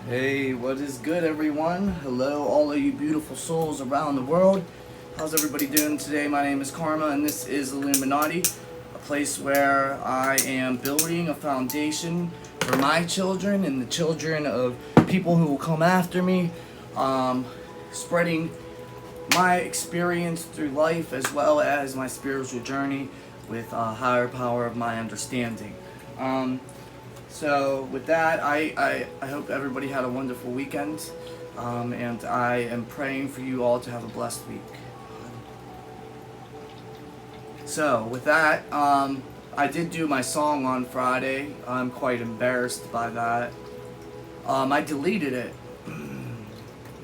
Hey, what is good, everyone? Hello, all of you beautiful souls around the world. How's everybody doing today? My name is Karma, and this is Illuminati, a place where I am building a foundation for my children and the children of people who will come after me, spreading my experience through life as well as my spiritual journey with a higher power of my understanding. So with that, I hope everybody had a wonderful weekend, and I am praying for you all to have a blessed week. So with that, I did do my song on Friday. I'm quite embarrassed by that. I deleted it,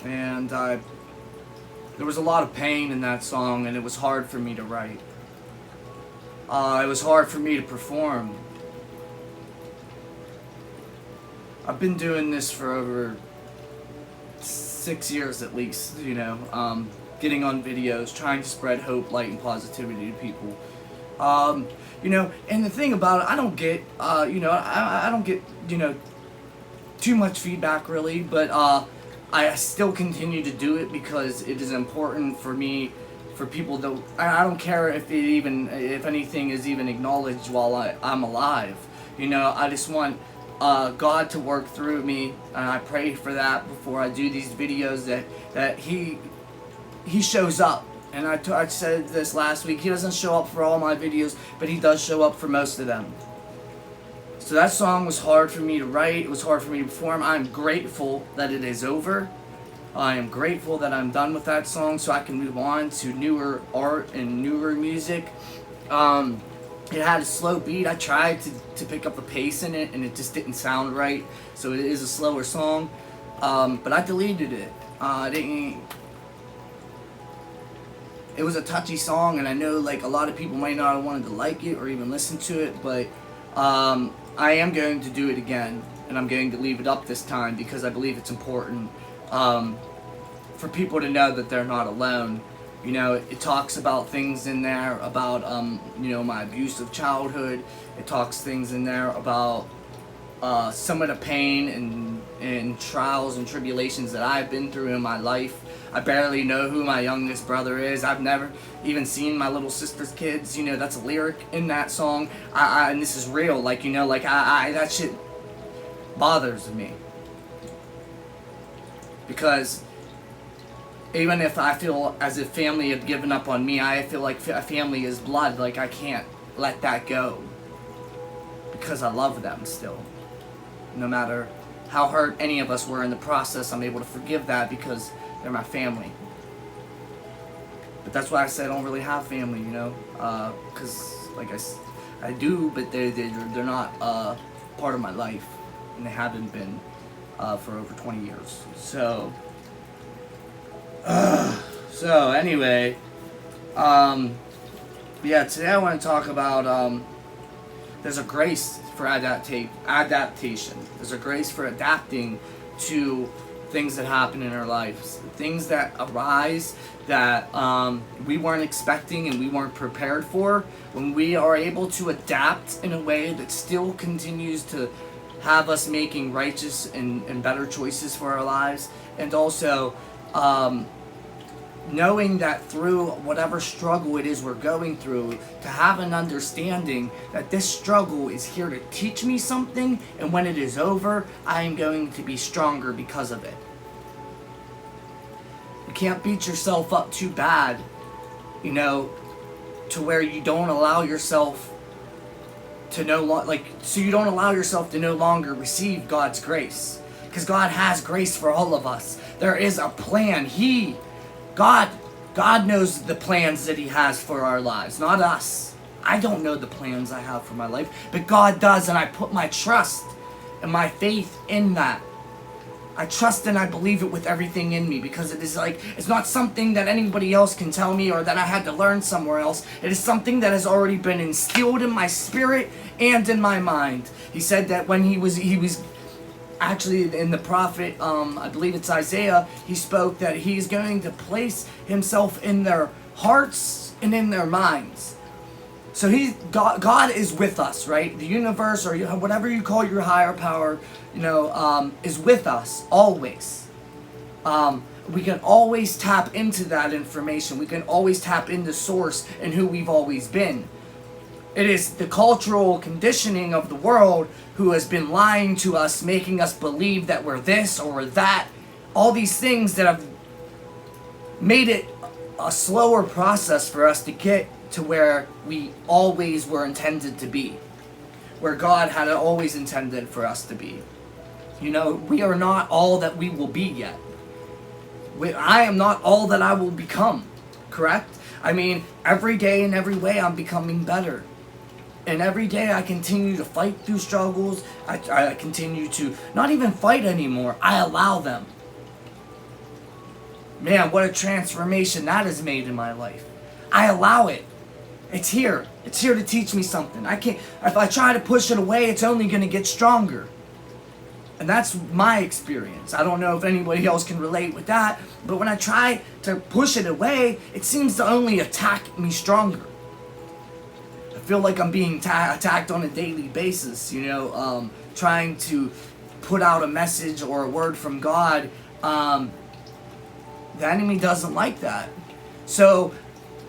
and there was a lot of pain in that song, and it was hard for me to write. It was hard for me to perform. I've been doing this for over 6 years at least, getting on videos, trying to spread hope, light, and positivity to people. And the thing about it, I don't get, I don't get, too much feedback really, but I still continue to do it because it is important for me, for people to, I don't care if anything is even acknowledged while I'm alive. I just want God to work through me, and I pray for that before I do these videos, that He shows up. And I said this last week, He doesn't show up for all my videos, but He does show up for most of them. So that song was hard for me to write, it was hard for me to perform. I'm grateful that it is over. I am grateful that I'm done with that song so I can move on to newer art and newer music. It had a slow beat. I tried to pick up the pace in it, and it just didn't sound right. So it is a slower song, but I deleted it. It was a touchy song, and I know a lot of people might not have wanted to like it or even listen to it, but I am going to do it again, and I'm going to leave it up this time because I believe it's important for people to know that they're not alone. It talks about things in there about, my abusive childhood. It talks things in there about some of the pain and trials and tribulations that I've been through in my life. I barely know who my youngest brother is. I've never even seen my little sister's kids. That's a lyric in that song. And this is real. That shit bothers me. Because even if I feel as if family had given up on me, I feel like family is blood. I can't let that go. Because I love them still. No matter how hurt any of us were in the process, I'm able to forgive that because they're my family. But that's why I say I don't really have family, because I do, but they're not part of my life, and they haven't been for over 20 years. So anyway, today I want to talk about there's a grace for adaptation. There's a grace for adapting to things that happen in our lives, things that arise that we weren't expecting and we weren't prepared for. When we are able to adapt in a way that still continues to have us making righteous and better choices for our lives, and also knowing that through whatever struggle it is we're going through, to have an understanding that this struggle is here to teach me something, and when it is over, I am going to be stronger because of it. You can't beat yourself up too bad, to where you don't allow yourself to you don't allow yourself to no longer receive God's grace. Because God has grace for all of us. There is a plan. God knows the plans that He has for our lives, not us. I don't know the plans I have for my life, but God does, and I put my trust and my faith in that. I trust and I believe it with everything in me, because it is it's not something that anybody else can tell me or that I had to learn somewhere else. It is something that has already been instilled in my spirit and in my mind. He said that when he was actually in the prophet, I believe it's Isaiah, he spoke that He's going to place Himself in their hearts and in their minds. So God is with us, right? The universe, or whatever you call your higher power, is with us always. We can always tap into that information. We can always tap into source and who we've always been. It is the cultural conditioning of the world who has been lying to us, making us believe that we're this or we're that. All these things that have made it a slower process for us to get to where we always were intended to be. Where God had always intended for us to be. We are not all that we will be yet. I am not all that I will become. Correct? I mean, every day in every way I'm becoming better. And every day I continue to fight through struggles. I continue to not even fight anymore. I allow them. Man, what a transformation that has made in my life. I allow it. It's here. It's here to teach me something. If I try to push it away, it's only going to get stronger. And that's my experience. I don't know if anybody else can relate with that. But when I try to push it away, it seems to only attack me stronger. I feel like I'm being attacked on a daily basis, trying to put out a message or a word from God. The enemy doesn't like that. So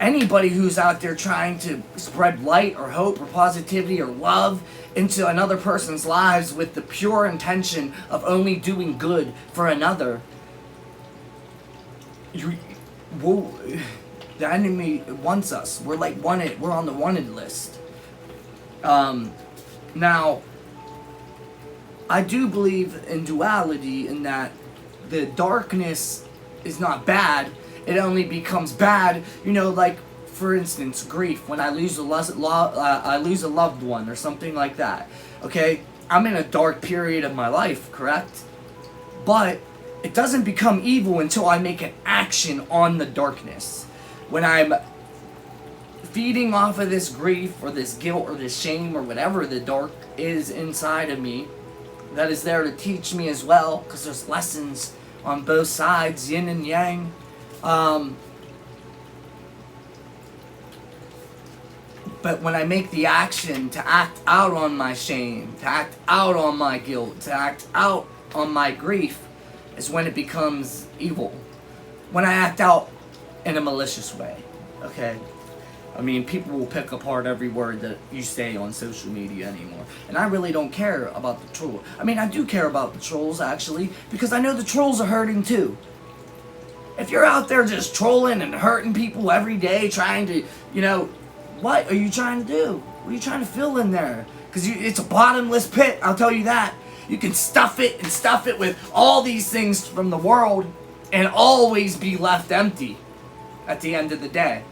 anybody who's out there trying to spread light or hope or positivity or love into another person's lives with the pure intention of only doing good for another, the enemy wants us. We're like wanted. We're on the wanted list. Now, I do believe in duality, in that the darkness is not bad. It only becomes bad, like, for instance, grief. When I lose a loved one or something like that. Okay, I'm in a dark period of my life, correct? But it doesn't become evil until I make an action on the darkness. When I'm feeding off of this grief or this guilt or this shame or whatever the dark is inside of me, that is there to teach me as well, because there's lessons on both sides, yin and yang. But when I make the action to act out on my shame, to act out on my guilt, to act out on my grief, is when it becomes evil. When I act out in a malicious way, okay? I mean, people will pick apart every word that you say on social media anymore. And I really don't care about the troll. I mean, I do care about the trolls, actually, because I know the trolls are hurting too. If you're out there just trolling and hurting people every day, trying to, what are you trying to do? What are you trying to fill in there? Because it's a bottomless pit, I'll tell you that. You can stuff it with all these things from the world and always be left empty at the end of the day.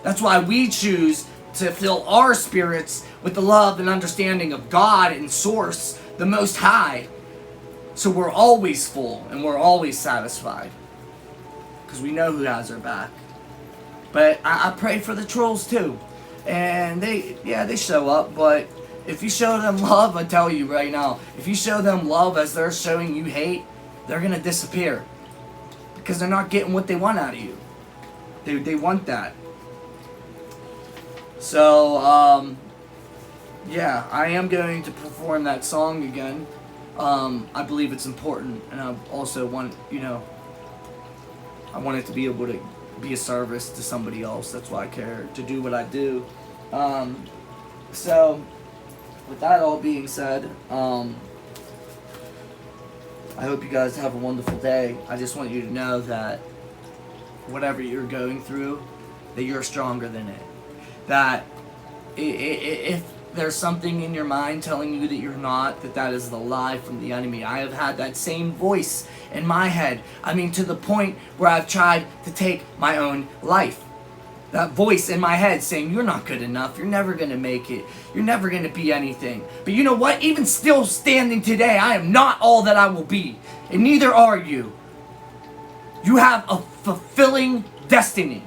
That's why we choose to fill our spirits with the love and understanding of God and Source, the Most High. So we're always full and we're always satisfied. Because we know who has our back. But I pray for the trolls too. And they show up, but if you show them love, I tell you right now, if you show them love as they're showing you hate, they're going to disappear. Because they're not getting what they want out of you. They want that. So, I am going to perform that song again. I believe it's important, and I also want, I want it to be able to be a service to somebody else. That's why I care to do what I do. So, with that all being said, I hope you guys have a wonderful day. I just want you to know that whatever you're going through, that you're stronger than it. That if there's something in your mind telling you that you're not, that is the lie from the enemy. I have had that same voice in my head. I mean, to the point where I've tried to take my own life. That voice in my head saying, you're not good enough, you're never going to make it, you're never going to be anything. But you know what? Even still standing today, I am not all that I will be. And neither are you. You have a fulfilling destiny.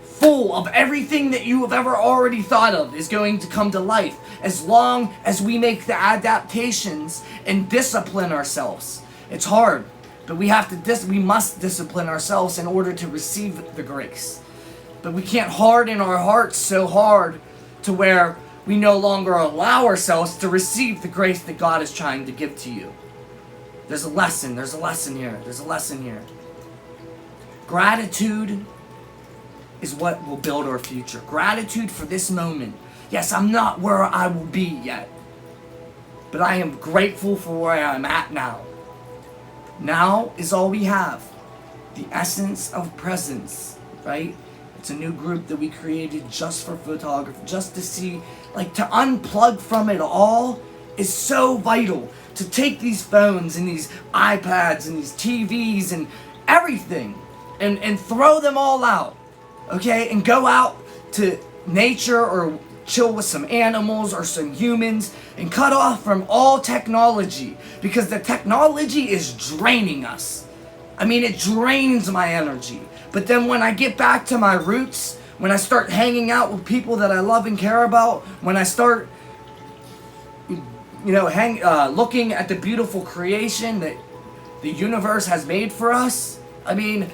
Full of everything that you have ever already thought of is going to come to life, as long as we make the adaptations and discipline ourselves. It's hard, but we must discipline ourselves in order to receive the grace. But we can't harden our hearts so hard to where we no longer allow ourselves to receive the grace that God is trying to give to you. There's a lesson here. Gratitude is what will build our future. Gratitude for this moment. Yes, I'm not where I will be yet, but I am grateful for where I'm at now. Now is all we have. The essence of presence, right? It's a new group that we created just for photography, just to see, like, to unplug from it all is so vital. To take these phones and these iPads and these TVs and everything and throw them all out, okay? And go out to nature or chill with some animals or some humans and cut off from all technology, because the technology is draining us. I mean, it drains my energy. But then when I get back to my roots, when I start hanging out with people that I love and care about, when I start, looking at the beautiful creation that the universe has made for us, I mean,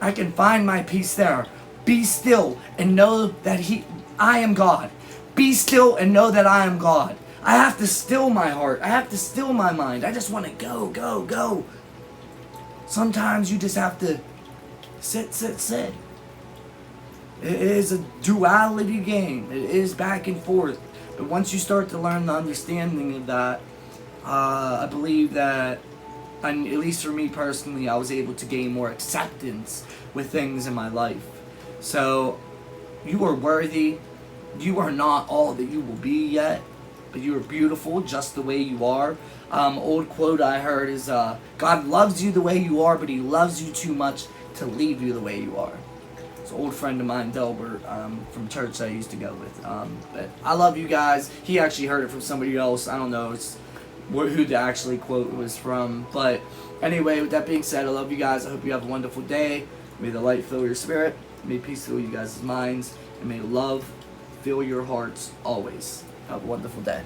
I can find my peace there. Be still and know that I am God. Be still and know that I am God. I have to still my heart. I have to still my mind. I just want to go, go, go. Sometimes you just have to sit. It is a duality game. It is back and forth. But once you start to learn the understanding of that, I believe that, and at least for me personally, I was able to gain more acceptance with things in my life. So, you are worthy. You are not all that you will be yet, but you are beautiful just the way you are. Old quote I heard is, God loves you the way you are, but he loves you too much to leave you the way you are. It's an old friend of mine, Delbert, from church I used to go with. But I love you guys. He actually heard it from somebody else. I don't know who the actually quote was from. But anyway, with that being said, I love you guys. I hope you have a wonderful day. May the light fill your spirit. May peace fill you guys' minds. And may love fill your hearts always. Have a wonderful day.